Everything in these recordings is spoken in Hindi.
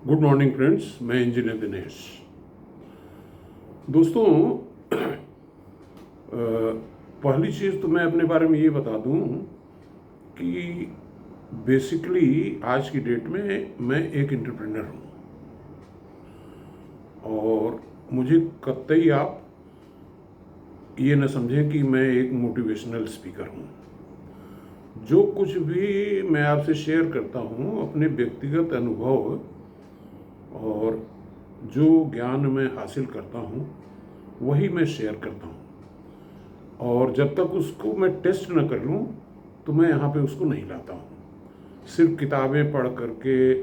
गुड मॉर्निंग फ्रेंड्स, मैं इंजीनियर दिनेश। दोस्तों, पहली चीज़ तो मैं अपने बारे में ये बता दूं कि बेसिकली आज की डेट में मैं एक एंटरप्रेन्योर हूं और मुझे कतई आप ये न समझें कि मैं एक मोटिवेशनल स्पीकर हूं। जो कुछ भी मैं आपसे शेयर करता हूं अपने व्यक्तिगत अनुभव और जो ज्ञान मैं हासिल करता हूँ वही मैं शेयर करता हूँ, और जब तक उसको मैं टेस्ट न कर लूँ तो मैं यहाँ पे उसको नहीं लाता हूँ। सिर्फ किताबें पढ़ करके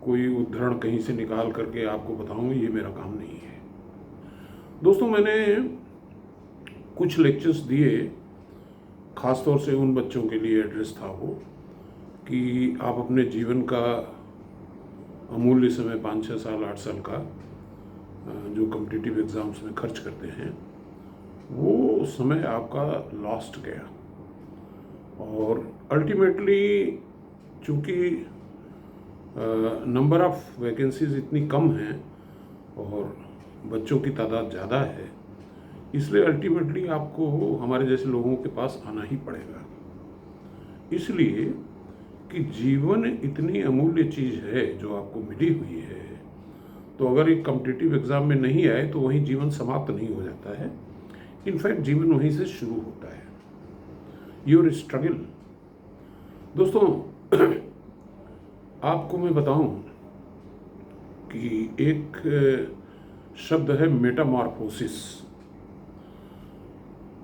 कोई उद्धरण कहीं से निकाल करके आपको बताऊँ, ये मेरा काम नहीं है। दोस्तों, मैंने कुछ लेक्चर्स दिए, ख़ास तौर से उन बच्चों के लिए एड्रेस था वो, कि आप अपने जीवन का अमूल्य समय 5-6 साल 8 साल का जो कॉम्पिटिटिव एग्ज़ाम्स में खर्च करते हैं वो समय आपका लॉस्ट गया। और अल्टीमेटली चूँकि नंबर ऑफ़ वैकेंसीज इतनी कम हैं और बच्चों की तादाद ज़्यादा है, इसलिए अल्टीमेटली आपको हमारे जैसे लोगों के पास आना ही पड़ेगा। इसलिए कि जीवन इतनी अमूल्य चीज़ है जो आपको मिली हुई है, तो अगर एक कॉम्पिटिटिव एग्ज़ाम में नहीं आए तो वहीं जीवन समाप्त नहीं हो जाता है। इनफैक्ट जीवन वहीं से शुरू होता है, योर स्ट्रगल। दोस्तों, आपको मैं बताऊं कि एक शब्द है मेटामॉर्फोसिस।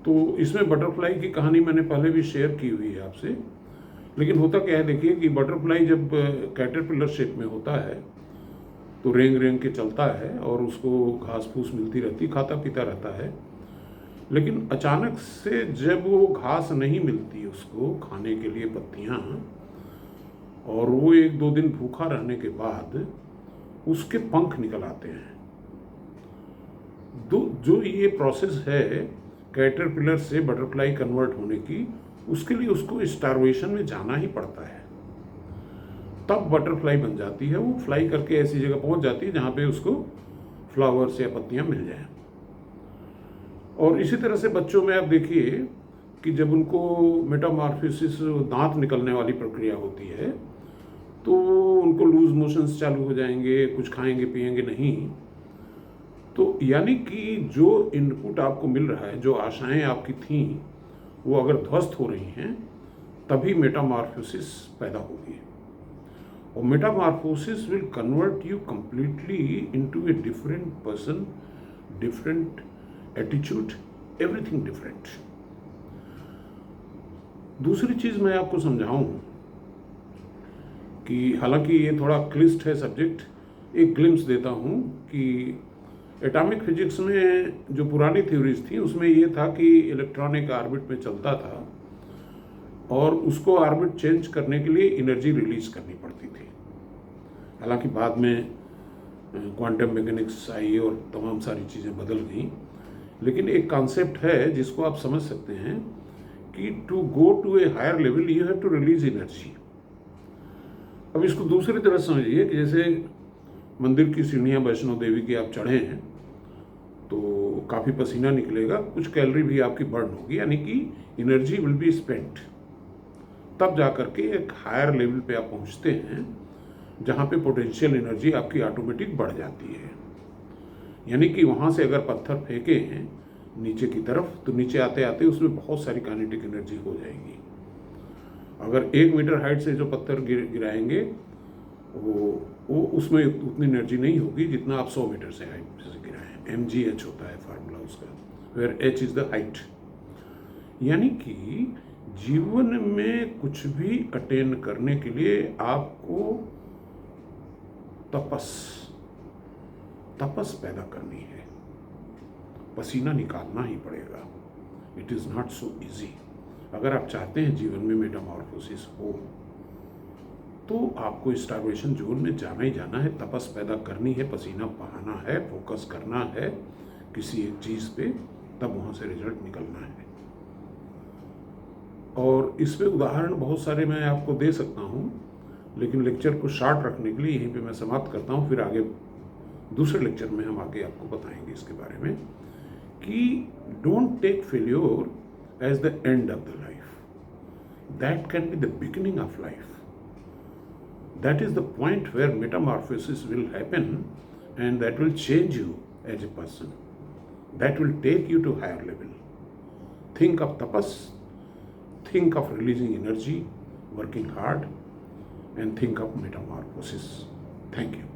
तो इसमें बटरफ्लाई की कहानी मैंने पहले भी शेयर की हुई है आपसे, लेकिन होता क्या है, देखिए कि बटरफ्लाई जब कैटरपिलर शेप में होता है तो रेंग रेंग के चलता है और उसको घास फूस मिलती रहती, खाता पीता रहता है। लेकिन अचानक से जब वो घास नहीं मिलती उसको खाने के लिए, पत्तियाँ, और वो 1-2 दिन भूखा रहने के बाद उसके पंख निकल आते हैं। जो ये प्रोसेस है कैटरपिलर से बटरफ्लाई कन्वर्ट होने की, उसके लिए उसको स्टारवेशन में जाना ही पड़ता है, तब बटरफ्लाई बन जाती है। वो फ्लाई करके ऐसी जगह पहुंच जाती है जहाँ पे उसको फ्लावर्स या पत्तियाँ मिल जाएं। और इसी तरह से बच्चों में आप देखिए कि जब उनको मेटामॉर्फोसिस, दांत निकलने वाली प्रक्रिया होती है, तो उनको लूज मोशंस चालू हो जाएंगे, कुछ खाएंगे पिएंगे नहीं। तो यानी कि जो इनपुट आपको मिल रहा है, जो आशाएं आपकी थीं, वो अगर ध्वस्त हो रही हैं, तभी मेटामॉर्फोसिस पैदा होगी। और Metamorphosis will convert you completely into a different person, different attitude, everything different. दूसरी चीज़ मैं आपको समझाऊं कि हालांकि ये थोड़ा क्लिष्ट है सब्जेक्ट, एक ग्लिम्स देता हूं कि एटॉमिक फिजिक्स में जो पुरानी थ्योरीज थी उसमें ये था कि इलेक्ट्रॉनिक ऑर्बिट में चलता था और उसको ऑर्बिट चेंज करने के लिए एनर्जी रिलीज करनी पड़ती थी। हालांकि बाद में क्वांटम मैकेनिक्स आई और तमाम सारी चीज़ें बदल गई, लेकिन एक कॉन्सेप्ट है जिसको आप समझ सकते हैं कि to go to a higher level you have to release energy. अब इसको दूसरी तरह समझिए कि जैसे मंदिर की सीढ़ियाँ वैष्णो देवी की आप चढ़े हैं तो काफ़ी पसीना निकलेगा, कुछ कैलोरी भी आपकी बर्न होगी, यानी कि एनर्जी विल बी स्पेंट। तब जा करके एक हायर लेवल पे आप पहुंचते हैं जहाँ पे पोटेंशियल एनर्जी आपकी ऑटोमेटिक बढ़ जाती है। यानी कि वहाँ से अगर पत्थर फेंके हैं नीचे की तरफ, तो नीचे आते आते उसमें बहुत सारी काइनेटिक एनर्जी हो जाएगी। अगर 1 मीटर हाइट से जो पत्थर गिराएंगे वो उसमें उतनी एनर्जी नहीं होगी जितना आप 100 मीटर से हाइट से गिराएं। mgh होता है फार्मूला उसका, where h is the height. यानी कि जीवन में कुछ भी अटेन करने के लिए आपको तपस पैदा करनी है, पसीना निकालना ही पड़ेगा। It is not so easy. अगर आप चाहते हैं जीवन में मेटामॉर्फोसिस हो तो आपको स्टारवेशन जोन में जाना ही जाना है, तपस पैदा करनी है, पसीना बहाना है, फोकस करना है किसी एक चीज़ पे, तब वहाँ से रिजल्ट निकलना है। और इसमें उदाहरण बहुत सारे मैं आपको दे सकता हूँ, लेकिन लेक्चर को शार्ट रखने के लिए यहीं पे मैं समाप्त करता हूँ। फिर आगे दूसरे लेक्चर में हम आगे आपको बताएंगे इसके बारे में कि don't take failure as the end of the life, that can be the beginning of life. That is the point where metamorphosis will happen, and that will change you as a person. That will take you to higher level. Think of tapas, think of releasing energy, working hard, and think of metamorphosis. Thank you.